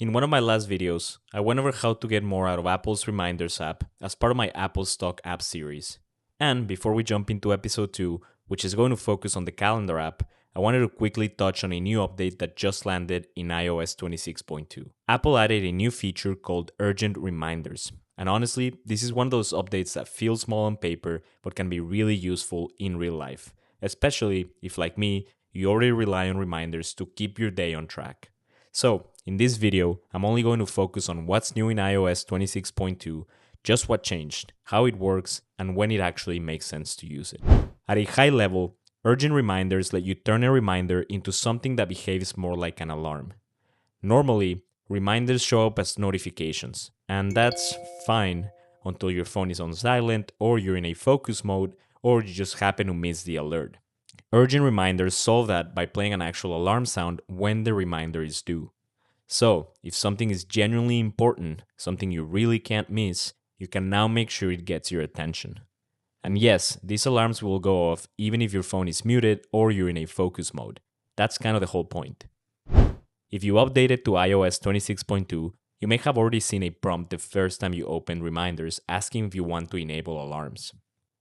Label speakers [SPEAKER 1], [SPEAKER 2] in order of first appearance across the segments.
[SPEAKER 1] In one of my last videos, I went over how to get more out of Apple's Reminders app as part of my Apple Stock app series. And before we jump into episode 2, which is going to focus on the Calendar app, I wanted to quickly touch on a new update that just landed in iOS 26.2. Apple added a new feature called Urgent Reminders. And honestly, this is one of those updates that feels small on paper but can be really useful in real life, especially if, like me, you already rely on reminders to keep your day on track. So, in this video, I'm only going to focus on what's new in iOS 26.2, just what changed, how it works, and when it actually makes sense to use it. At a high level, urgent reminders let you turn a reminder into something that behaves more like an alarm. Normally, reminders show up as notifications, and that's fine until your phone is on silent, or you're in a focus mode, or you just happen to miss the alert. Urgent reminders solve that by playing an actual alarm sound when the reminder is due. So, if something is genuinely important, something you really can't miss, you can now make sure it gets your attention. And yes, these alarms will go off even if your phone is muted or you're in a focus mode. That's kind of the whole point. If you updated to iOS 26.2, you may have already seen a prompt the first time you open reminders asking if you want to enable alarms.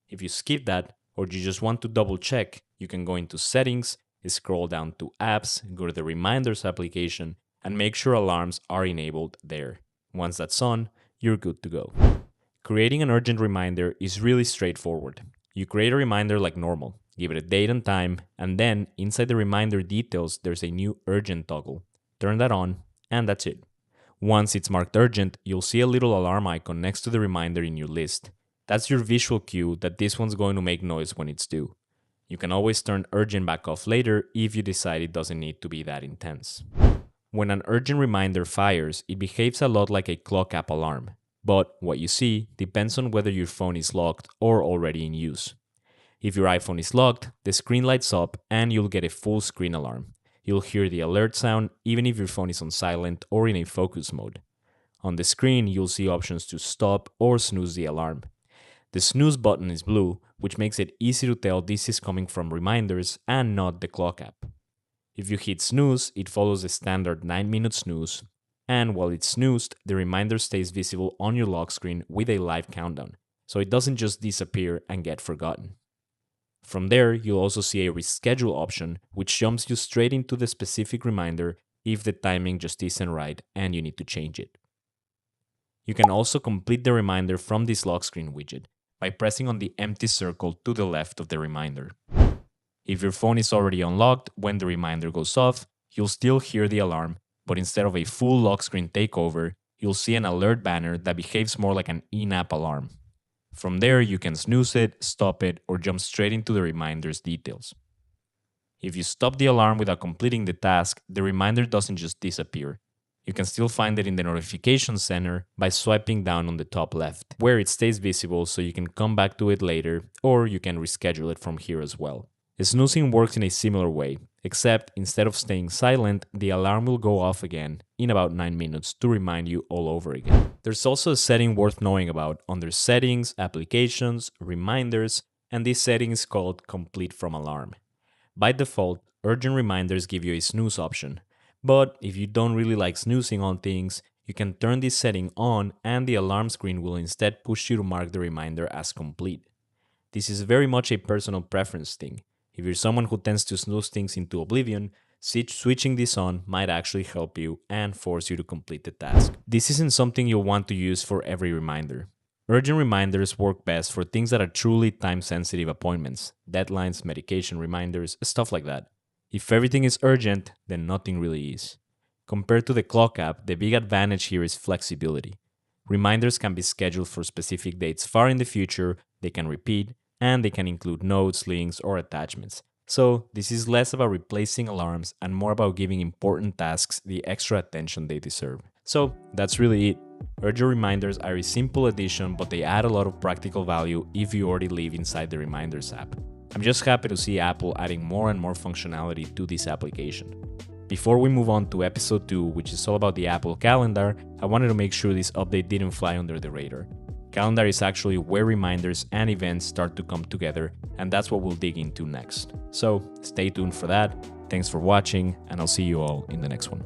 [SPEAKER 1] If you skip that, or you just want to double check, you can go into Settings, scroll down to Apps, go to the Reminders application, and make sure alarms are enabled there. Once that's on, you're good to go. Creating an urgent reminder is really straightforward. You create a reminder like normal, give it a date and time, and then inside the reminder details, there's a new urgent toggle. Turn that on, and that's it. Once it's marked urgent, you'll see a little alarm icon next to the reminder in your list. That's your visual cue that this one's going to make noise when it's due. You can always turn urgent back off later if you decide it doesn't need to be that intense. When an urgent reminder fires, it behaves a lot like a clock app alarm. But what you see depends on whether your phone is locked or already in use. If your iPhone is locked, the screen lights up and you'll get a full screen alarm. You'll hear the alert sound even if your phone is on silent or in a focus mode. On the screen, you'll see options to stop or snooze the alarm. The snooze button is blue, which makes it easy to tell this is coming from reminders and not the clock app. If you hit snooze, it follows the standard 9-minute snooze, and while it's snoozed, the reminder stays visible on your lock screen with a live countdown, so it doesn't just disappear and get forgotten. From there, you'll also see a reschedule option, which jumps you straight into the specific reminder if the timing just isn't right and you need to change it. You can also complete the reminder from this lock screen widget by pressing on the empty circle to the left of the reminder. If your phone is already unlocked when the reminder goes off, you'll still hear the alarm, but instead of a full lock screen takeover, you'll see an alert banner that behaves more like an in-app alarm. From there, you can snooze it, stop it, or jump straight into the reminder's details. If you stop the alarm without completing the task, the reminder doesn't just disappear. You can still find it in the notification center by swiping down on the top left, where it stays visible so you can come back to it later, or you can reschedule it from here as well. Snoozing works in a similar way, except instead of staying silent, the alarm will go off again in about 9 minutes to remind you all over again. There's also a setting worth knowing about under Settings, Applications, Reminders, and this setting is called Complete from Alarm. By default, urgent reminders give you a snooze option, but if you don't really like snoozing on things, you can turn this setting on and the alarm screen will instead push you to mark the reminder as complete. This is very much a personal preference thing. If you're someone who tends to snooze things into oblivion, switching this on might actually help you and force you to complete the task. This isn't something you'll want to use for every reminder. Urgent reminders work best for things that are truly time-sensitive appointments, deadlines, medication reminders, stuff like that. If everything is urgent, then nothing really is. Compared to the clock app, the big advantage here is flexibility. Reminders can be scheduled for specific dates far in the future, they can repeat, and they can include notes, links, or attachments. So this is less about replacing alarms and more about giving important tasks the extra attention they deserve. So that's really it. Urgent reminders are a simple addition, but they add a lot of practical value if you already live inside the Reminders app. I'm just happy to see Apple adding more and more functionality to this application. Before we move on to episode 2, which is all about the Apple Calendar, I wanted to make sure this update didn't fly under the radar. Calendar is actually where reminders and events start to come together, and that's what we'll dig into next. So stay tuned for that. Thanks for watching, and I'll see you all in the next one.